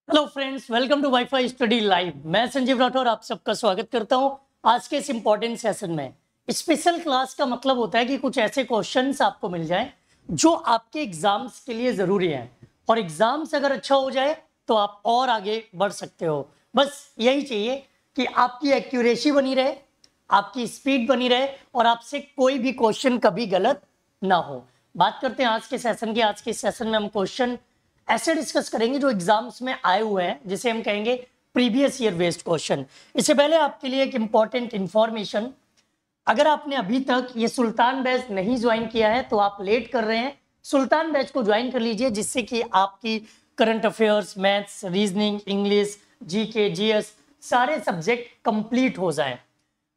Hello friends, welcome to wifi study live. मैं संजीव राठौर आप सबका स्वागत करता हूं आज के इस इंपॉर्टेंट सेशन में। स्पेशल क्लास का मतलब होता है कि कुछ ऐसे क्वेश्चंस आपको मिल जाएं जो आपके एग्जाम्स के लिए जरूरी हैं, और एग्जाम्स अगर अच्छा हो जाए तो आप और आगे बढ़ सकते हो। बस यही चाहिए कि आपकी एक्यूरेसी बनी रहे, आपकी स्पीड बनी रहे और आपसे कोई भी क्वेश्चन कभी गलत ना हो। बात करते हैं आज के सेशन की। आज के सेशन में हम क्वेश्चन ऐसे डिस्कस करेंगे जो एग्जाम्स में आए हुए हैं, जिसे हम कहेंगे प्रीवियस ईयर बेस्ड क्वेश्चन। इससे पहले आपके लिए एक इंपॉर्टेंट इंफॉर्मेशन, अगर आपने अभी तक ये सुल्तान बैच नहीं ज्वाइन किया है तो आप लेट कर रहे हैं। सुल्तान बैच को ज्वाइन कर लीजिए, जिससे कि आपकी current affairs, maths, reasoning, English, GK, GS सारे सब्जेक्ट कंप्लीट हो जाएं,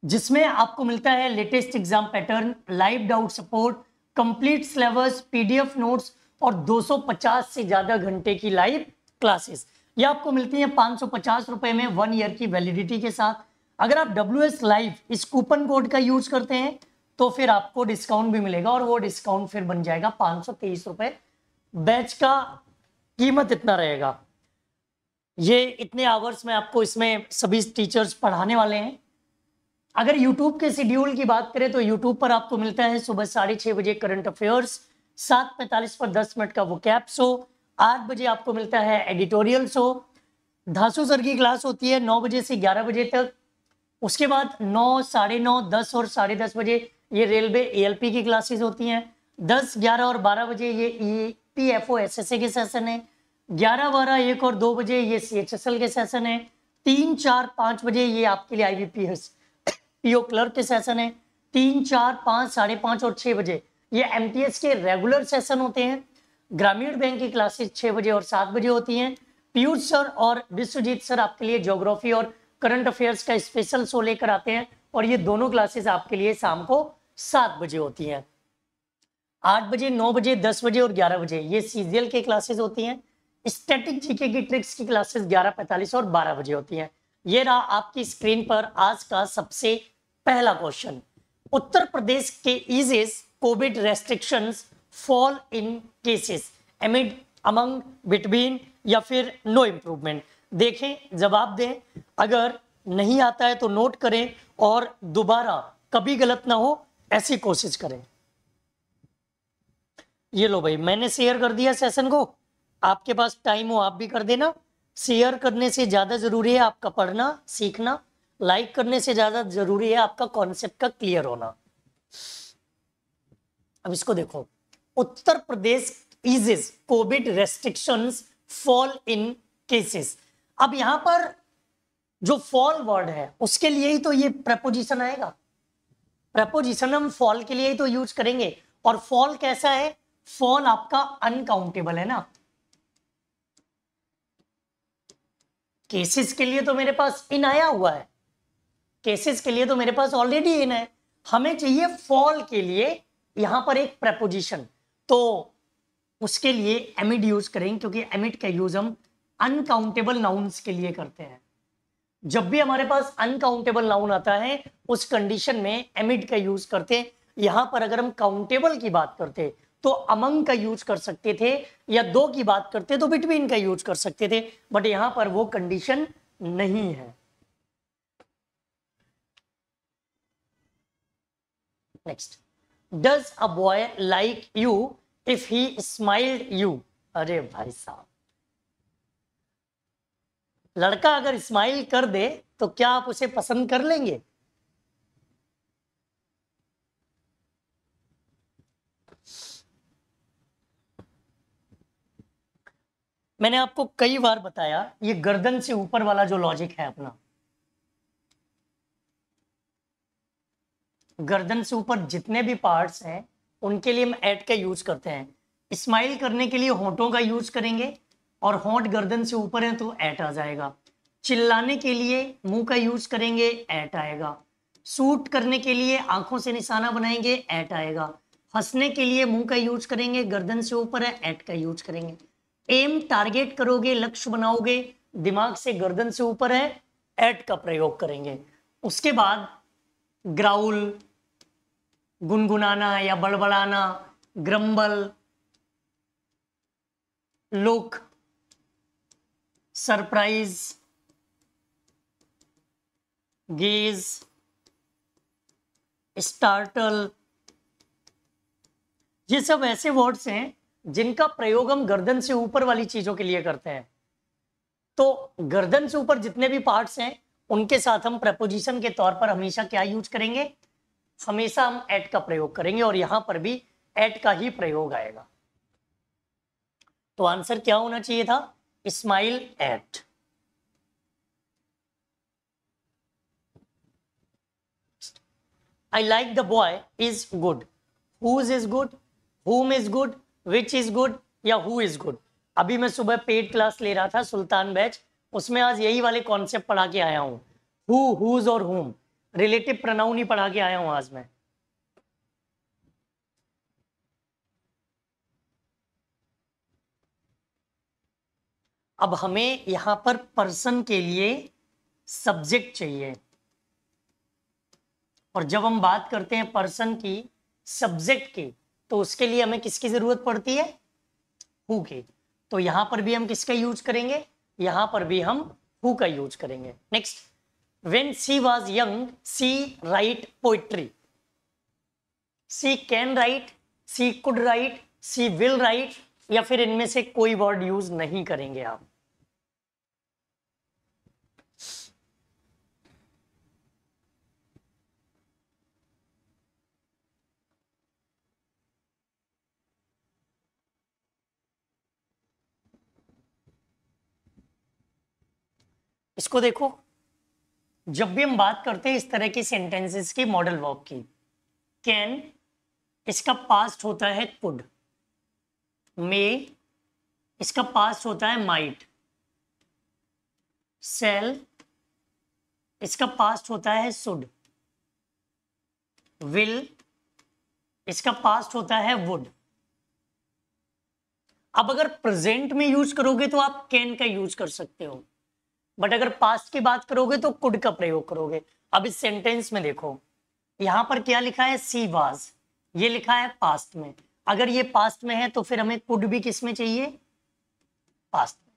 जिसमें आपको मिलता है latest exam pattern, live doubt support, complete syllabus, PDF notes और 250 से ज्यादा घंटे की लाइव क्लासेस। ये आपको मिलती है 550 रुपए में 1 ईयर की वैलिडिटी के साथ। अगर आप WS लाइव इस कूपन कोड का यूज करते हैं तो फिर आपको डिस्काउंट भी मिलेगा, और वो डिस्काउंट फिर बन जाएगा 523 रुपए। बैच का कीमत इतना रहेगा। ये इतने आवर्स में आपको इसमें सभी टीचर्स पढ़ाने वाले हैं। अगर YouTube के शेड्यूल की बात करें तो YouTube पर आपको मिलता है सुबह 6:30 बजे करंट अफेयर्स, 7:45 पर 10 मिनट का वोकैब शो, 8 बजे आपको मिलता है एडिटोरियल शो। धासु सर की क्लास होती है 9 बजे से 11 बजे तक। उसके बाद 9, 9:30, 10 और 10:30 बजे ये रेलवे ALP की क्लासेस होती हैं। 10, 11 और 12 बजे ये EPFO SSA के सेशन है। 11, 12, 1 और 2 बजे ये CHSL के सेशन है। 3, 4, 5 बजे ये आपके लिए IBPS PO क्लर्क के सेशन है। 3, 4, 5, 5:30 और 6 बजे ये MTS के रेगुलर सेशन होते हैं। ग्रामीण बैंक की क्लासेस 6 बजे और 7 बजे होती हैं। पीयूष सर और विश्वजीत सर आपके लिए ज्योग्राफी और करंट अफेयर्स का स्पेशल शो लेकर आते हैं, और ये दोनों क्लासेस आपके लिए शाम को 7 बजे होती हैं। 8 बजे, 9 बजे, 10 बजे और 11 बजे ये CGL के क्लासेस होती हैं। स्टैटिक जीके की ट्रिक्स की क्लासेस 11:45 और 12 बजे होती हैं। ये रहा आपकी स्क्रीन पर आज का सबसे पहला क्वेश्चन। उत्तर प्रदेश के eases covid restrictions fall in cases amid, among, between या फिर नो इंप्रूवमेंट। देखें, जवाब दें। अगर नहीं आता है तो नोट करें और दोबारा कभी गलत ना हो ऐसी कोशिश करें। ये लो भाई, मैंने शेयर कर दिया सेशन को। आपके पास टाइम हो आप भी कर देना। शेयर करने से ज्यादा जरूरी है आपका पढ़ना सीखना, लाइक करने से ज्यादा जरूरी है आपका कॉन्सेप्ट का क्लियर होना। अब इसको देखो, Uttar Pradesh eases covid restrictions fall in cases. अब यहां पर जो फॉल वर्ड है उसके लिए ही तो ये प्रपोजिशन आएगा। प्रपोजिशन हम फॉल के लिए ही तो यूज करेंगे, और फॉल कैसा है? फॉल आपका अनकाउंटेबल है ना। केसेस के लिए तो मेरे पास इन आया हुआ है, केसेस के लिए तो मेरे पास ऑलरेडी इन है। हमें चाहिए फॉल के लिए यहां पर एक प्रपोजिशन, तो उसके लिए एमिड यूज करेंगे, क्योंकि एमिड का यूज हम अनकाउंटेबल नाउन्स के लिए करते हैं। जब भी हमारे पास अनकाउंटेबल नाउन आता है उस कंडीशन में एमिड का यूज करते हैं। यहां पर अगर हम काउंटेबल की बात करते तो अमंग का यूज कर सकते थे, या 2 की बात करते तो बिटवीन का यूज कर सकते थे, बट यहां पर वो कंडीशन नहीं है। Next, does a boy like you if he smiled you? अरे भाई साहब, लड़का अगर स्माइल कर दे तो क्या आप उसे पसंद कर लेंगे? मैंने आपको कई बार बताया, ये गर्दन से ऊपर वाला जो लॉजिक है अपना, गर्दन से ऊपर जितने भी पार्ट्स हैं उनके लिए हम एट का यूज करते हैं। स्माइल करने के लिए होंठों का यूज करेंगे, और होंठ गर्दन से ऊपर है तो एट आ जाएगा। चिल्लाने के लिए मुंह का यूज करेंगे, एट आएगा। सूट करने के लिए आंखों से निशाना बनाएंगे, एट आएगा। हंसने के लिए मुंह का यूज करेंगे, गर्दन से ऊपर है, एट का यूज करेंगे। एम टारगेट करोगे, लक्ष्य बनाओगे, दिमाग से गर्दन से ऊपर है, एट का प्रयोग करेंगे। उसके बाद ग्राउल, गुनगुनाना या बड़बड़ाना, grumble, look, surprise, gaze, startle, ये सब ऐसे वर्ड्स हैं जिनका प्रयोग हम गर्दन से ऊपर वाली चीजों के लिए करते हैं। तो गर्दन से ऊपर जितने भी पार्ट्स हैं उनके साथ हम प्रपोजिशन के तौर पर हमेशा क्या यूज करेंगे, हमेशा हम एट का प्रयोग करेंगे, और यहां पर भी एट का ही प्रयोग आएगा। तो आंसर क्या होना चाहिए था, smile at. I like the boy is good. Whose is good? Whom is good? Which is good? या who is good? अभी मैं सुबह पेड क्लास ले रहा था सुल्तान बैच, उसमें आज यही वाले कॉन्सेप्ट पढ़ा के आया हूँ। Who, whose और whom, रिलेटिव प्रोनाउन ही पढ़ा के आया हूँ आज मैं। अब हमें यहां पर पर्सन के लिए सब्जेक्ट चाहिए, और जब हम बात करते हैं पर्सन की, सब्जेक्ट की, तो उसके लिए हमें किसकी जरूरत पड़ती है, हु की। तो यहां पर भी हम किसका यूज करेंगे, यहां पर भी हम हु का यूज करेंगे। Next, when she was young she write poetry. She can write, she could write, she will write, या फिर इनमें से कोई वर्ड यूज नहीं करेंगे आप। इसको देखो, जब भी हम बात करते हैं इस तरह की सेंटेंसेस की, मॉडल वर्ब की, कैन इसका पास्ट होता है कुड, मे इसका पास्ट होता है माइट, सेल इसका पास्ट होता है शुड, विल इसका पास्ट होता है वुड। अब अगर प्रेजेंट में यूज करोगे तो आप कैन का यूज कर सकते हो, बट अगर पास्ट की बात करोगे तो कुड का प्रयोग करोगे। अब इस सेंटेंस में देखो, यहां पर क्या लिखा है, सी वाज, ये लिखा है पास्ट में। अगर ये पास्ट में है तो फिर हमें कुड भी किस में चाहिए, पास्ट में।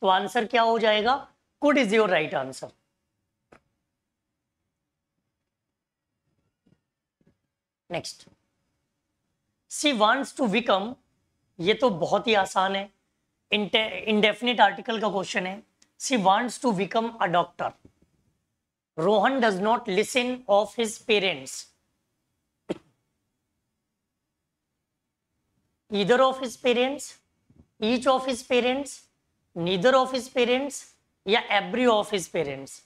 तो आंसर क्या हो जाएगा, could is your right answer. Next, she wants to become, ये तो बहुत ही आसान है, इंडेफिनिट आर्टिकल का क्वेश्चन है। She wants to become a doctor. Rohan does not listen of his parents. Either of his parents, each of his parents, neither of his parents, या every of his parents.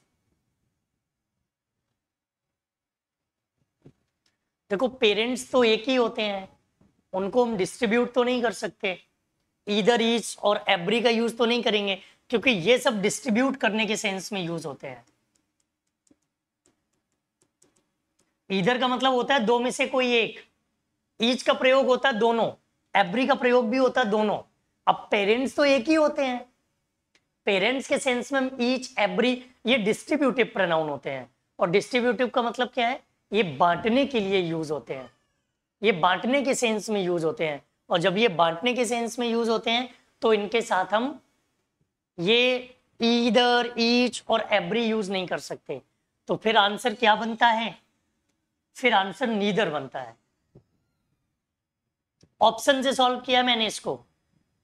देखो, parents तो एक ही होते हैं, उनको हम डिस्ट्रीब्यूट तो नहीं कर सकते, ईदर, ईच और एवरी का यूज तो नहीं करेंगे, क्योंकि ये सब डिस्ट्रीब्यूट करने के सेंस में यूज होते हैं। ईदर का मतलब होता है दो में से कोई एक, ईच का प्रयोग होता है दोनों, एवरी का प्रयोग भी होता है दोनों। अब पेरेंट्स तो एक ही होते हैं, पेरेंट्स के सेंस में ईच, एवरी, ये डिस्ट्रीब्यूटिव प्रोनाउन होते हैं। और डिस्ट्रीब्यूटिव का मतलब क्या है, ये बांटने के लिए यूज होते हैं, ये बांटने के सेंस में यूज होते हैं। और जब ये बांटने के सेंस में यूज होते हैं तो इनके साथ हम ये ईदर, ईच और एवरी यूज नहीं कर सकते। तो फिर आंसर क्या बनता है, फिर आंसर नीदर बनता है। ऑप्शन से सॉल्व किया मैंने इसको,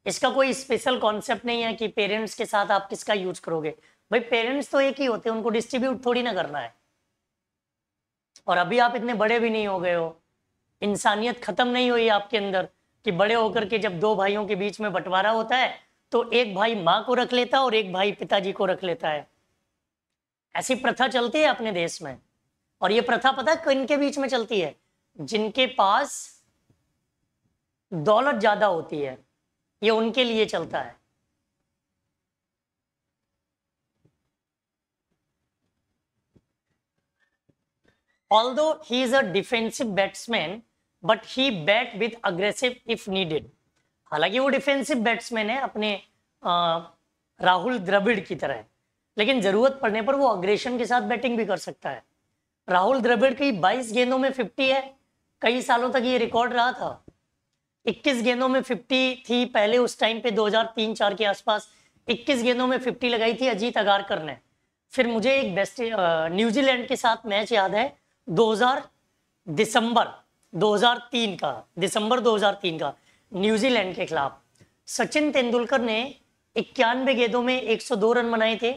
इसका कोई स्पेशल कॉन्सेप्ट नहीं है कि पेरेंट्स के साथ आप किसका यूज करोगे। भाई पेरेंट्स तो एक ही होते हैं, उनको डिस्ट्रीब्यूट थोड़ी ना करना है। और अभी आप इतने बड़े भी नहीं हो गए हो, इंसानियत खत्म नहीं हुई आपके अंदर कि बड़े होकर के जब दो भाइयों के बीच में बंटवारा होता है तो एक भाई माँ को रख लेता है और एक भाई पिताजी को रख लेता है। ऐसी प्रथा चलती है अपने देश में, और ये प्रथा पता है किनके बीच में चलती है, जिनके पास दौलत ज्यादा होती है, ये उनके लिए चलता है। Although he is a defensive batsman, but he bat with aggressive if needed. हालांकि वो डिफेंसिव बैट्समैन है अपने राहुल द्रविड़ की तरह, लेकिन जरूरत पड़ने पर वो अग्रेशन के साथ बैटिंग भी कर सकता है। राहुल द्रविड़ की 22 गेंदों में 50 है, कई सालों तक ये रिकॉर्ड रहा था। 21 गेंदों में 50 थी पहले, उस टाइम पे 2003-4 के आसपास 21 गेंदों में 50 लगाई थी अजीत अगारकर ने। फिर मुझे एक बेस्ट न्यूजीलैंड के साथ मैच याद है, 2000 दिसंबर 2003 का, दिसंबर 2003 का न्यूजीलैंड के खिलाफ सचिन तेंदुलकर ने 91 गेंदों में 102 रन बनाए थे।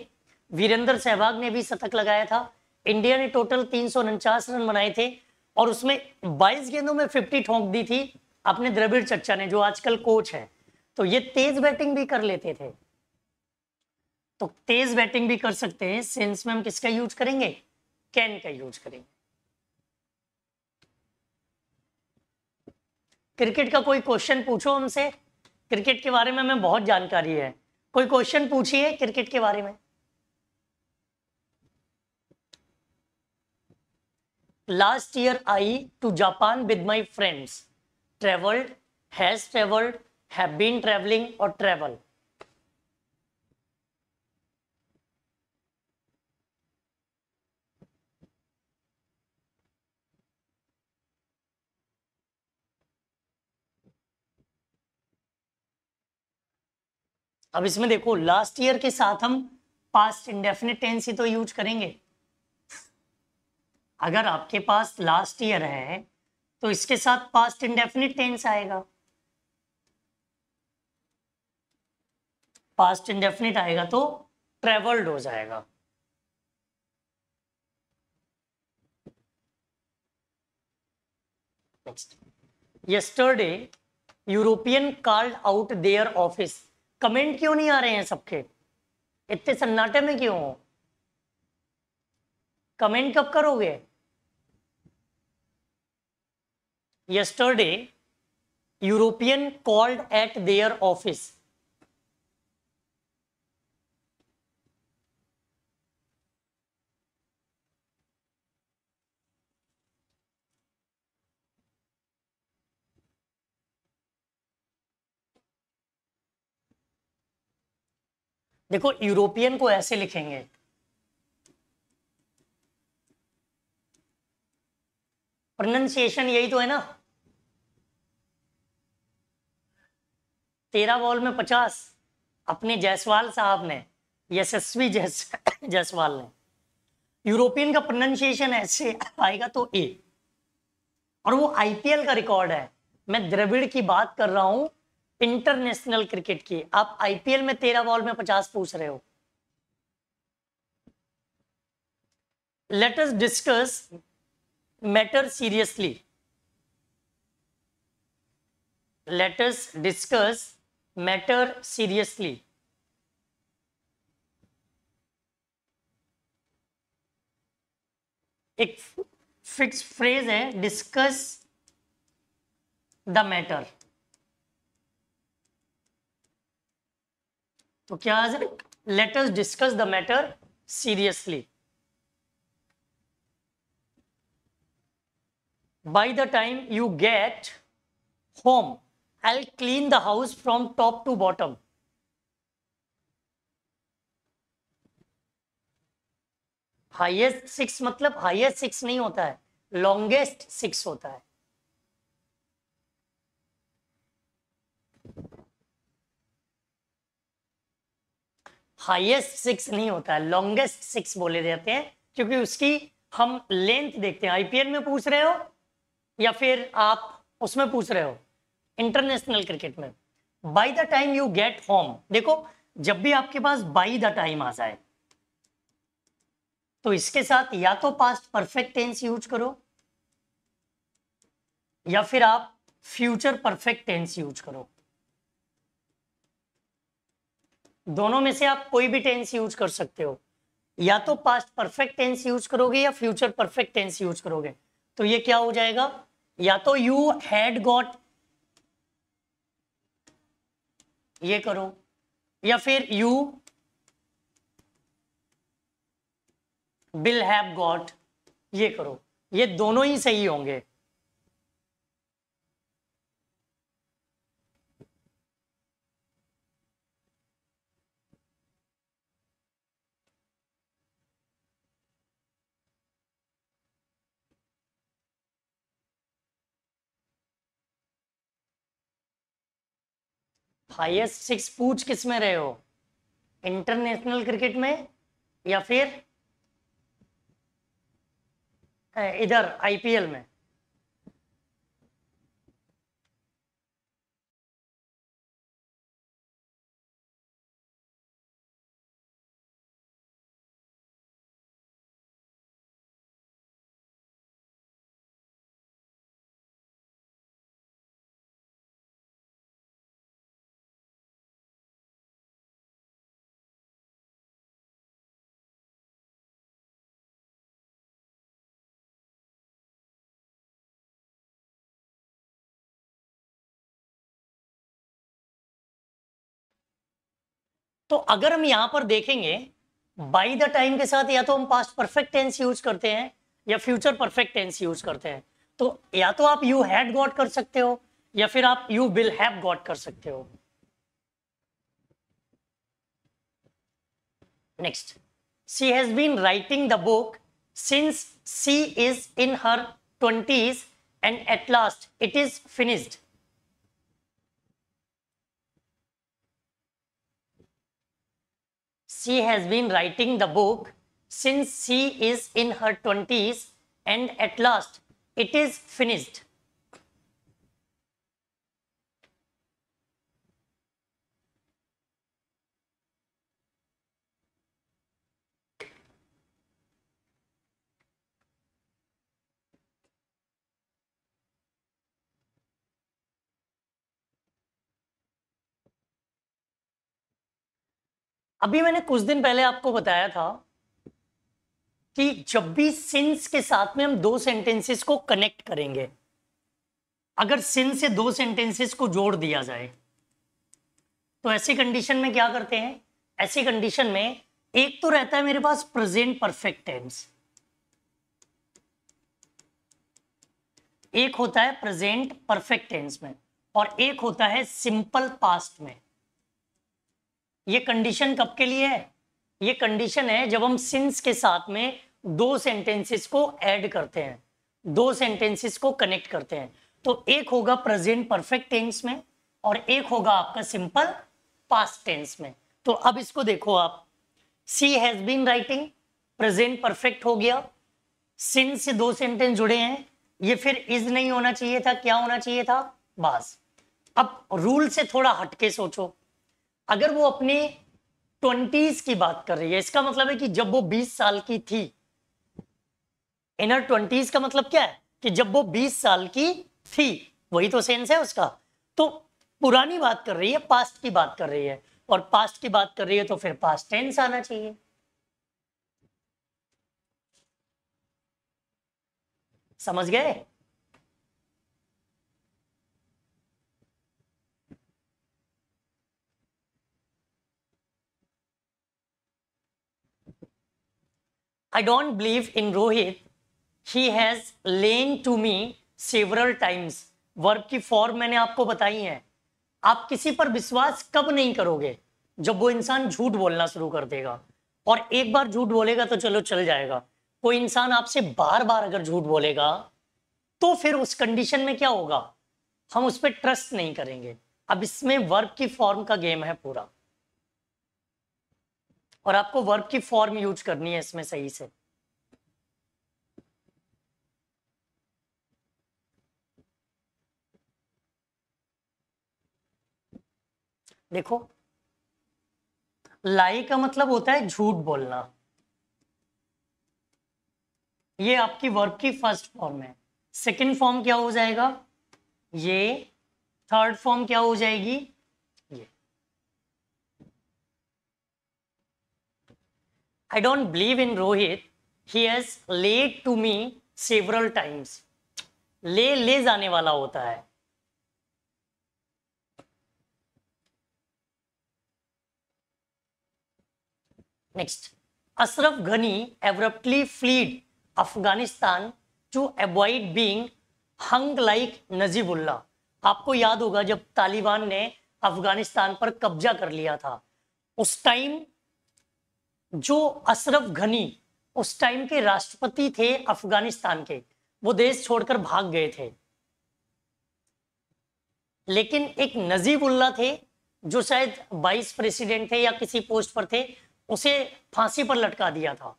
वीरेंद्र सहवाग ने भी शतक लगाया था। इंडिया ने टोटल 349 रन बनाए थे और उसमें 22 गेंदों में 50 ठोंक दी थी अपने द्रविड़ चच्चा ने, जो आजकल कोच है। तो ये तेज बैटिंग भी कर लेते थे, तो तेज बैटिंग भी कर सकते हैं। सेंस में हम किसका यूज करेंगे? कैन का यूज करेंगे। क्रिकेट का कोई क्वेश्चन पूछो हमसे, क्रिकेट के बारे में हमें बहुत जानकारी है। कोई क्वेश्चन पूछिए क्रिकेट के बारे में। Last year I to Japan with my friends, travelled, has travelled, have been travelling और ट्रेवल। अब इसमें देखो, लास्ट ईयर के साथ हम पास्ट इंडेफिनिट टेंस ही तो यूज करेंगे। अगर आपके पास लास्ट ईयर है तो इसके साथ पास्ट इंडेफिनिट टेंस आएगा। पास्ट इंडेफिनिट आएगा तो ट्रेवल्ड हो जाएगा। Next, yesterday European called out their office. Comment क्यों नहीं आ रहे हैं सबके? इतने सन्नाटे में क्यों हो? कमेंट कब करोगे? Yesterday, European called at their office. देखो, यूरोपियन को ऐसे लिखेंगे, प्रोनाउंसिएशन यही तो है ना। 13 बॉल में 50 अपने जायसवाल साहब ने, यशस्वी जायसवाल ने। यूरोपियन का प्रोनाउंसिएशन ऐसे आएगा तो ए, और वो आईपीएल का रिकॉर्ड है। मैं द्रविड़ की बात कर रहा हूं, इंटरनेशनल क्रिकेट की। आप आईपीएल में 13 बॉल में 50 पूछ रहे हो। Let us discuss matter seriously. Let us discuss matter seriously. एक फिक्स फ्रेज है, डिस्कस द मैटर। तो क्या है? Let us discuss the matter seriously. By the time you get home, I'll clean the house from top to bottom. Highest 6 मतलब highest 6 नहीं होता है, longest 6 होता है। हाईएस्ट 6 नहीं होता है, लॉन्गेस्ट 6 बोले जाते हैं, क्योंकि उसकी हम लेंथ देखते हैं। आईपीएल में पूछ रहे हो या फिर आप उसमें पूछ रहे हो, इंटरनेशनल क्रिकेट में। By the time you get home, देखो जब भी आपके पास बाय द टाइम आ जाए तो इसके साथ या तो पास्ट परफेक्ट टेंस यूज करो या फिर आप फ्यूचर परफेक्ट टेंस यूज करो। दोनों में से आप कोई भी टेंस यूज कर सकते हो, या तो पास्ट परफेक्ट टेंस यूज करोगे या फ्यूचर परफेक्ट टेंस यूज करोगे। तो ये क्या हो जाएगा? या तो यू हैड गॉट, ये करो, या फिर यू विल हैव गॉट, ये करो। ये दोनों ही सही होंगे। हाईएस्ट 6 पूछ किस में रहे हो? इंटरनेशनल क्रिकेट में या फिर इधर आईपीएल में? तो अगर हम यहां पर देखेंगे बाय द टाइम के साथ या तो हम पास्ट परफेक्ट टेंस यूज करते हैं या फ्यूचर परफेक्ट टेंस यूज करते हैं। तो या तो आप यू हैड गॉट कर सकते हो या फिर आप यू विल हैव गॉट कर सकते हो। Next, she has been writing the book since she is in her 20s and at last it is finished. She has been writing the book since she is in her 20s and at last it is finished. अभी मैंने कुछ दिन पहले आपको बताया था कि जब भी सिंस के साथ में हम दो सेंटेंसेस को कनेक्ट करेंगे, अगर सिंस से दो सेंटेंसेस को जोड़ दिया जाए तो ऐसी कंडीशन में क्या करते हैं? ऐसी कंडीशन में एक तो रहता है मेरे पास प्रेजेंट परफेक्ट टेंस, एक होता है प्रेजेंट परफेक्ट टेंस में और एक होता है सिंपल पास्ट में। ये कंडीशन कब के लिए है? ये कंडीशन है जब हम सिंस के साथ में दो सेंटेंसेस को ऐड करते हैं, दो सेंटेंसेस को कनेक्ट करते हैं। तो एक होगा प्रेजेंट परफेक्ट टेंस में और एक होगा आपका सिंपल पास्ट टेंस में। तो अब इसको देखो आप, she has been writing, present perfect हो गया, सिंस से दो सेंटेंस जुड़े हैं, ये फिर इज नहीं होना चाहिए था, क्या होना चाहिए था? बस। अब रूल से थोड़ा हटके सोचो, अगर वो अपने 20s की बात कर रही है, इसका मतलब है कि जब वो 20 साल की थी। इनर 20s का मतलब क्या है? कि जब वो 20 साल की थी, वही तो सेंस है उसका। तो पुरानी बात कर रही है, पास्ट की बात कर रही है, और पास्ट की बात कर रही है तो फिर पास्ट टेंस आना चाहिए। समझ गए? I don't believe in Rohit. He has lain to me several times. Verb की फॉर्म मैंने आपको बताई है। आप किसी पर विश्वास कब नहीं करोगे? जब वो इंसान झूठ बोलना शुरू कर देगा, और एक बार झूठ बोलेगा तो चलो चल जाएगा। कोई इंसान आपसे बार बार अगर झूठ बोलेगा तो फिर उस कंडीशन में क्या होगा? हम उस पर ट्रस्ट नहीं करेंगे। अब इसमें वर्ब की फॉर्म का गेम है पूरा, और आपको वर्ब की फॉर्म यूज करनी है इसमें सही से। देखो, लाई का मतलब होता है झूठ बोलना, ये आपकी वर्ब की फर्स्ट फॉर्म है। सेकंड फॉर्म क्या हो जाएगा? ये। थर्ड फॉर्म क्या हो जाएगी? ये। I don't believe in Rohit. He has laid to me several times. ले जाने वाला होता है। नेक्स्ट, अशरफ घनी abruptly fled Afghanistan to avoid being hung like Najibullah. आपको याद होगा जब तालिबान ने अफगानिस्तान पर कब्जा कर लिया था, उस टाइम जो अशरफ घनी उस टाइम के राष्ट्रपति थे अफगानिस्तान के, वो देश छोड़कर भाग गए थे। लेकिन एक नजीबुल्ला थे जो शायद वाइस प्रेसिडेंट थे या किसी पोस्ट पर थे, उसे फांसी पर लटका दिया था।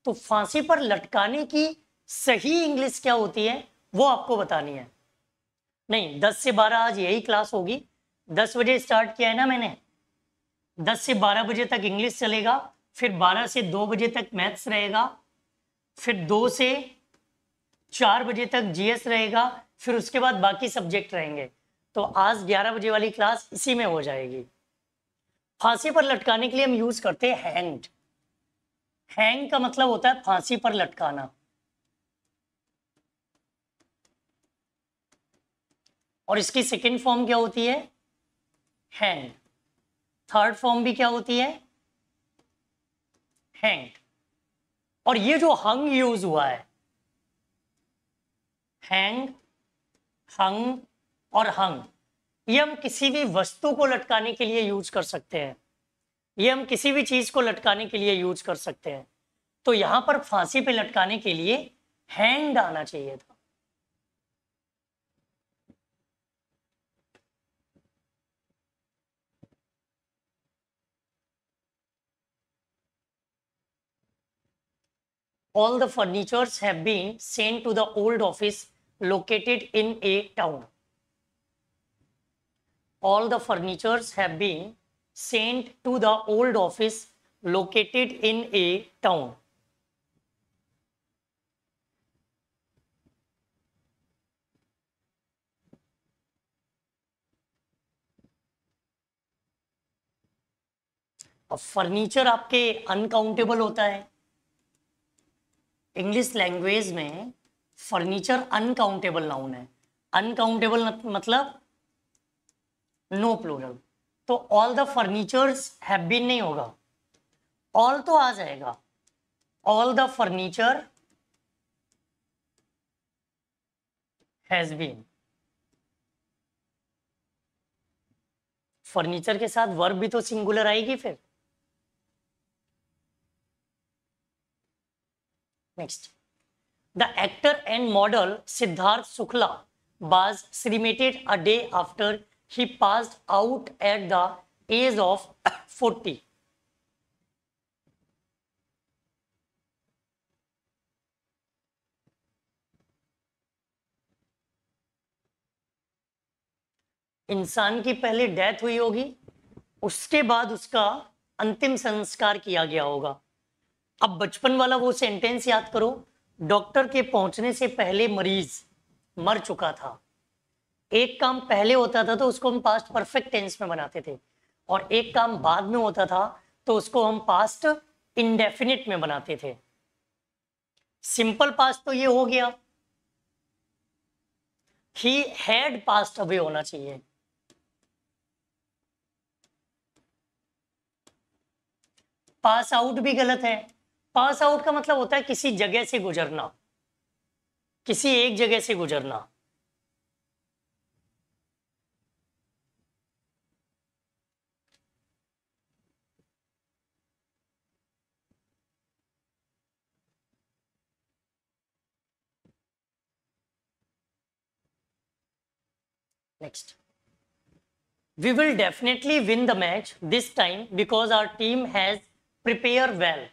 तो फांसी पर लटकाने की सही इंग्लिश क्या होती है वो आपको बतानी है। नहीं, 10 से 12 आज यही क्लास होगी। 10 बजे स्टार्ट किया है ना मैंने, 10 से 12 बजे तक इंग्लिश चलेगा, फिर 12 से 2 बजे तक मैथ्स रहेगा, फिर 2 से 4 बजे तक जीएस रहेगा, फिर उसके बाद बाकी सब्जेक्ट रहेंगे। तो आज 11 बजे वाली क्लास इसी में हो जाएगी। फांसी पर लटकाने के लिए हम यूज करते हैं हैंग्ड। हैंग का मतलब होता है फांसी पर लटकाना, और इसकी सेकेंड फॉर्म क्या होती है, हैंग। थर्ड फॉर्म भी क्या होती है, हैंग। और ये जो हंग यूज हुआ है, हैंग, हंग और हंग, ये हम किसी भी वस्तु को लटकाने के लिए यूज कर सकते हैं, ये हम किसी भी चीज को लटकाने के लिए यूज कर सकते हैं। तो यहां पर फांसी पे लटकाने के लिए हैंग आना चाहिए था। All the furnitures have been sent to the old office located in a town. All the furnitures have been sent to the old office located in a town. अब फर्नीचर आपके अनकाउंटेबल होता है। English language में furniture uncountable noun है। Uncountable मतलब no plural. तो all the furnitures have been नहीं होगा, ऑल तो आ जाएगा। All the furniture has been. Furniture के साथ वर्ब भी तो सिंगुलर आएगी फिर। Next, the actor and model Siddharth Shukla was cremated a day after he passed out at the age of 40. इंसान की पहले डेथ हुई होगी, उसके बाद उसका अंतिम संस्कार किया गया होगा। अब बचपन वाला वो सेंटेंस याद करो, डॉक्टर के पहुंचने से पहले मरीज मर चुका था। एक काम पहले होता था तो उसको हम पास्ट परफेक्ट टेंस में बनाते थे, और एक काम बाद में होता था तो उसको हम पास्ट इंडेफिनिट में बनाते थे। सिंपल पास्ट तो ये हो गया, ही हैड पास्ट अवे होना चाहिए। पास आउट भी गलत है। पास आउट का मतलब होता है किसी जगह से गुजरना, किसी एक जगह से गुजरना। Next, we will definitely win the match this time because our team has prepared well.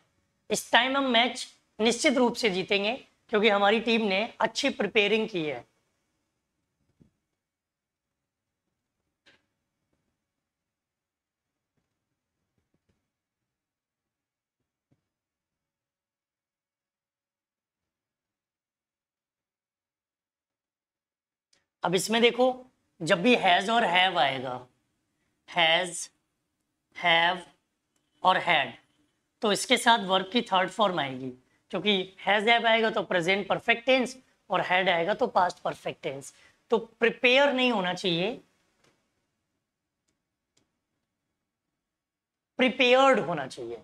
इस टाइम हम मैच निश्चित रूप से जीतेंगे क्योंकि हमारी टीम ने अच्छी प्रिपेयरिंग की है। अब इसमें देखो, जब भी हैज और हैव आएगा, हैज, हैव और हैड, तो इसके साथ वर्ब की थर्ड फॉर्म आएगी, क्योंकि हैज हैव आएगा तो प्रेजेंट परफेक्ट टेंस और हैड आएगा तो पास्ट परफेक्ट टेंस। तो प्रिपेयर नहीं होना चाहिए, प्रिपेयर्ड होना चाहिए।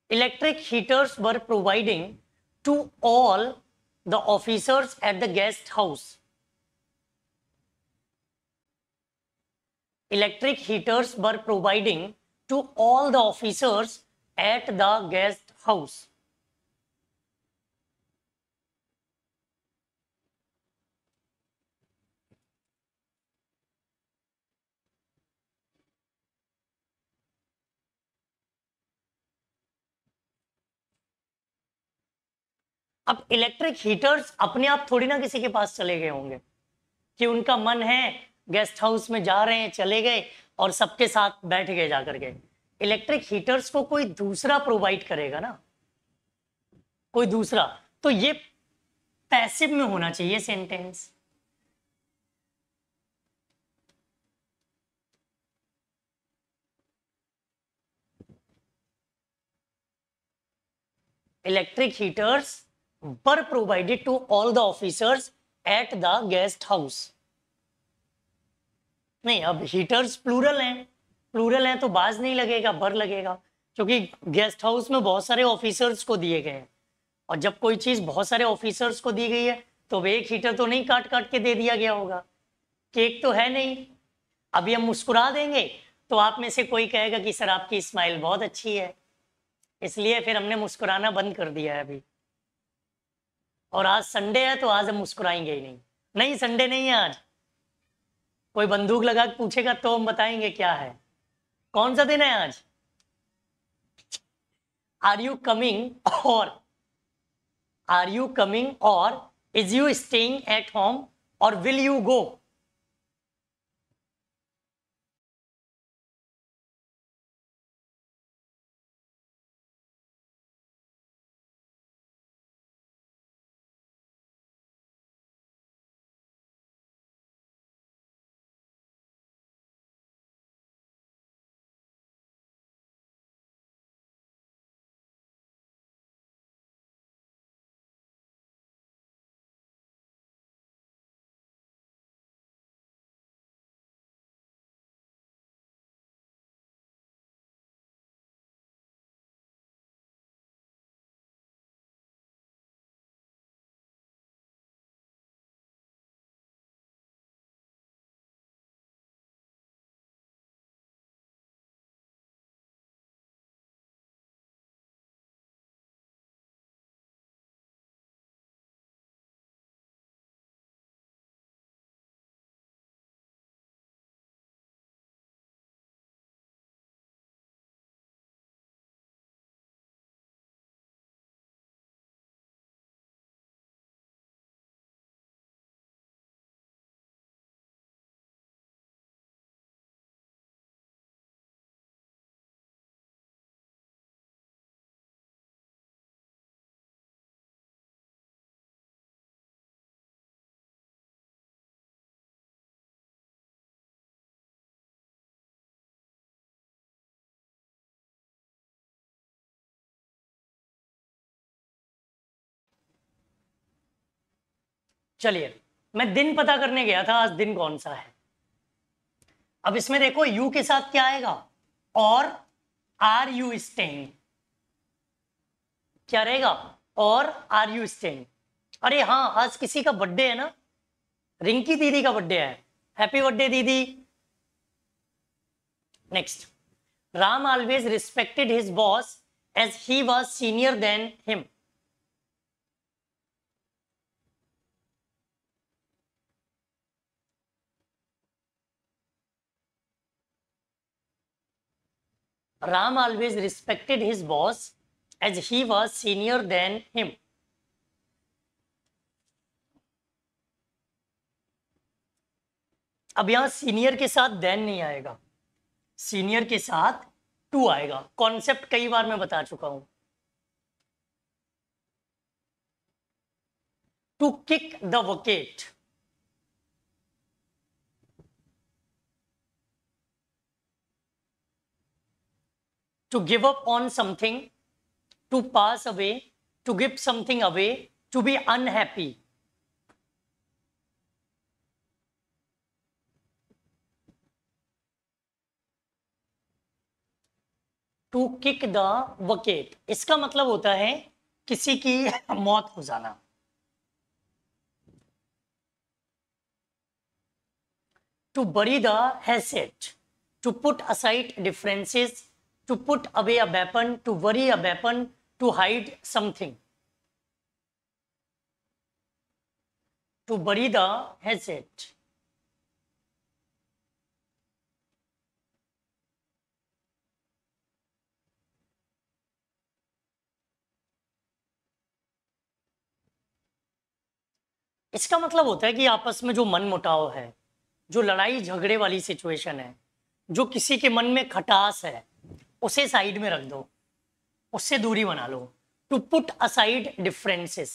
Electric heaters were providing to all the officers at the guest house. Electric heaters were providing to all the officers at the guest house. अब इलेक्ट्रिक हीटर्स अपने आप थोड़ी ना किसी के पास चले गए होंगे कि उनका मन है गेस्ट हाउस में जा रहे हैं चले गए और सबके साथ बैठ गए जाकर के। इलेक्ट्रिक हीटर्स को कोई दूसरा प्रोवाइड करेगा ना, कोई दूसरा। तो ये पैसिव में होना चाहिए sentence. Electric heaters were provided to all the officers at the guest house. नहीं, अब हीटर्स प्लूरल हैं, प्लूरल हैं तो बाज नहीं लगेगा, बर लगेगा, क्योंकि गेस्ट हाउस में बहुत सारे ऑफिसर्स को दिए गए हैं। और जब कोई चीज बहुत सारे ऑफिसर्स को दी गई है तो अब एक हीटर तो नहीं काट काट के दे दिया गया होगा, केक तो है नहीं। अभी हम मुस्कुरा देंगे तो आप में से कोई कहेगा कि सर आपकी स्माइल बहुत अच्छी है, इसलिए फिर हमने मुस्कुराना बंद कर दिया है अभी। और आज संडे है तो आज हम मुस्कुराएंगे ही नहीं। नहीं, संडे नहीं है आज। कोई बंदूक लगा के पूछेगा तो हम बताएंगे क्या है, कौन सा दिन है आज। आर यू कमिंग और आर यू कमिंग और is you staying at home और विल यू गो। चलिए, मैं दिन पता करने गया था, आज दिन कौन सा है। अब इसमें देखो यू के साथ क्या आएगा, और आर यू स्टेइंग, क्या रहेगा, और आर यू स्टेइंग। अरे हाँ, आज किसी का बर्थडे है ना, रिंकी दीदी का बर्थडे है, हैप्पी बर्थडे दीदी। Next, Ram always respected his boss as he was senior than him. Ram always respected his boss as he was senior than him. अब यहां सीनियर के साथ देन नहीं आएगा, सीनियर के साथ टू आएगा। कॉन्सेप्ट कई बार मैं बता चुका हूं। To kick the wicket, to give up on something, to pass away, to give something away, to be unhappy. To kick the wicket, इसका मतलब होता है किसी की मौत हो जाना। To bury the hatchet, to put aside differences, to put away a weapon, to bury a weapon, to hide something. To bury the hatchet. इसका मतलब होता है कि आपस में जो मन मुटाव है, जो लड़ाई झगड़े वाली सिचुएशन है, जो किसी के मन में खटास है, उसे साइड में रख दो, उससे दूरी बना लो। To put aside differences.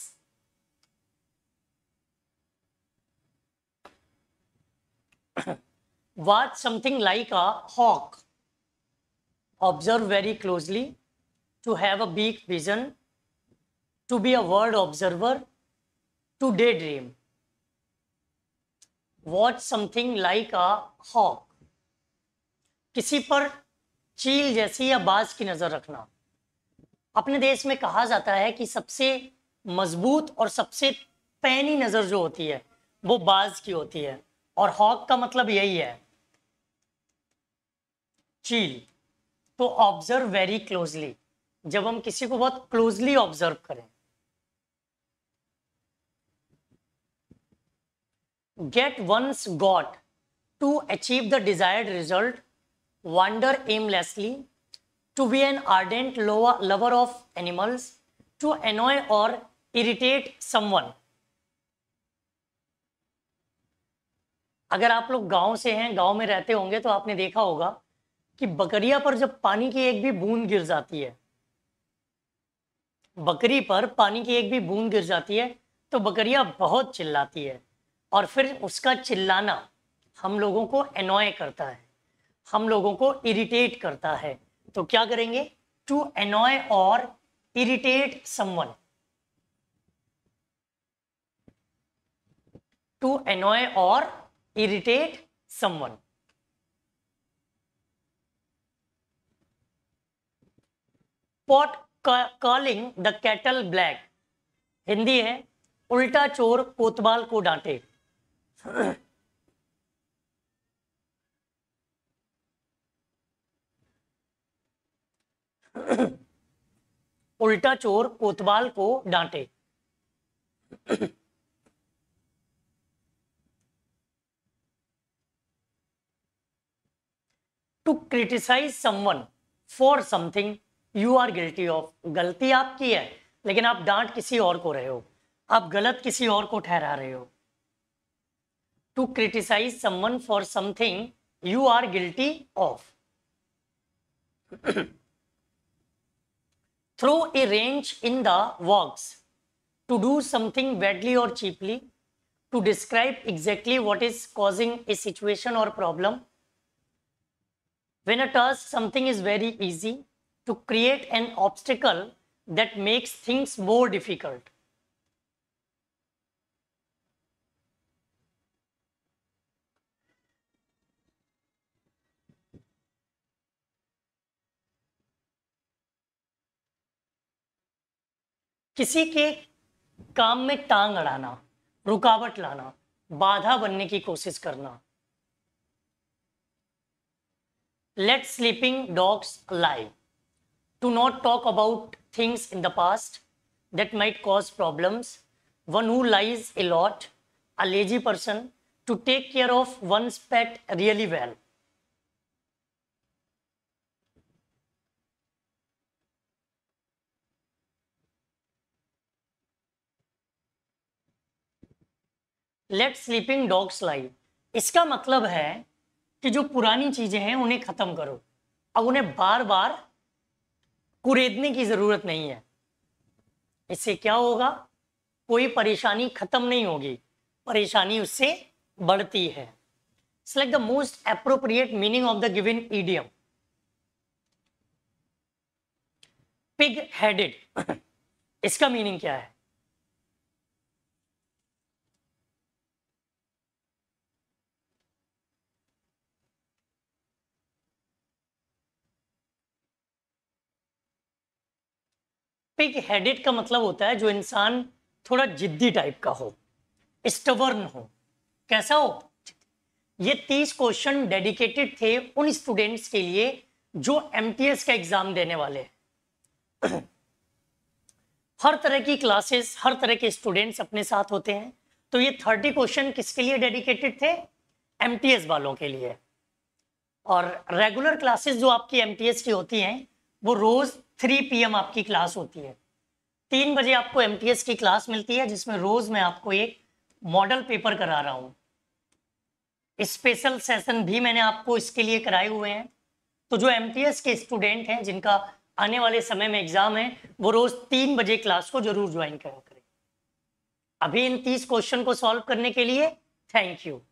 Watch something like a hawk. Observe very closely. To have a big vision. To be a word observer. To daydream. Watch something like a hawk. किसी पर चील जैसी या बाज की नजर रखना। अपने देश में कहा जाता है कि सबसे मजबूत और सबसे पैनी नजर जो होती है वो बाज की होती है, और हॉक का मतलब यही है, चील। तो ऑब्जर्व वेरी क्लोजली, जब हम किसी को बहुत क्लोजली ऑब्जर्व करें। Get once got to achieve the desired result, wander aimlessly, to be an ardent lover of animals, to annoy or irritate someone। अगर आप लोग गांव से हैं, गांव में रहते होंगे, तो आपने देखा होगा कि बकरिया पर जब पानी की एक भी बूंद गिर जाती है, बकरी पर पानी की एक भी बूंद गिर जाती है तो बकरिया बहुत चिल्लाती है, और फिर उसका चिल्लाना हम लोगों को एनॉय करता है, हम लोगों को इरिटेट करता है। तो क्या करेंगे? टू एनॉय और इरिटेट समवन। टू एनॉय और irritate someone. Pot calling the cattle black. Hindi है, उल्टा चोर कोतवाल को डांटे। उल्टा चोर कोतवाल को डांटे। To criticise someone for something you are guilty of. गलती आपकी है लेकिन आप डांट किसी और को रहे हो, आप गलत किसी और को ठहरा रहे हो। To criticise someone for something you are guilty of. Throw a wrench in the works, to do something badly or cheaply, to describe exactly what is causing a situation or problem. When a task something is very easy, to create an obstacle that makes things more difficult. किसी के काम में टांग अड़ाना, रुकावट लाना, बाधा बनने की कोशिश करना। Let sleeping dogs lie. To not talk about things in the past that might cause problems. One who lies a lot, a lazy person. To take care of one's pet really well. Let sleeping dogs lie. इसका मतलब है कि जो पुरानी चीजें हैं उन्हें खत्म करो। अब उन्हें बार बार कुरेदने की जरूरत नहीं है। इससे क्या होगा? कोई परेशानी खत्म नहीं होगी, परेशानी उससे बढ़ती है। Select the most appropriate meaning of the given idiom. Pig headed, इसका मीनिंग क्या है? पिग हेडेड का मतलब होता है जो इंसान थोड़ा जिद्दी टाइप का हो, स्टबर्न हो। कैसा हो? ये 30 क्वेश्चन डेडिकेटेड थे उन स्टूडेंट्स के लिए जो एमटीएस का एग्जाम देने वाले हैं। हर तरह की क्लासेस, हर तरह के स्टूडेंट्स अपने साथ होते हैं, तो ये 30 क्वेश्चन किसके लिए डेडिकेटेड थे? एमटीएस वालों के लिए। और रेगुलर क्लासेस जो आपकी एमटीएस की होती हैं वो रोज 3 PM आपकी क्लास होती है। 3 बजे आपको एमटीएस की क्लास मिलती है जिसमें रोज मैं आपको एक मॉडल पेपर करा रहा हूं। स्पेशल सेशन भी मैंने आपको इसके लिए कराए हुए हैं। तो जो एमटीएस के स्टूडेंट हैं जिनका आने वाले समय में एग्जाम है, वो रोज 3 बजे क्लास को जरूर ज्वाइन करें। अभी इन 30 क्वेश्चन को सॉल्व करने के लिए थैंक यू।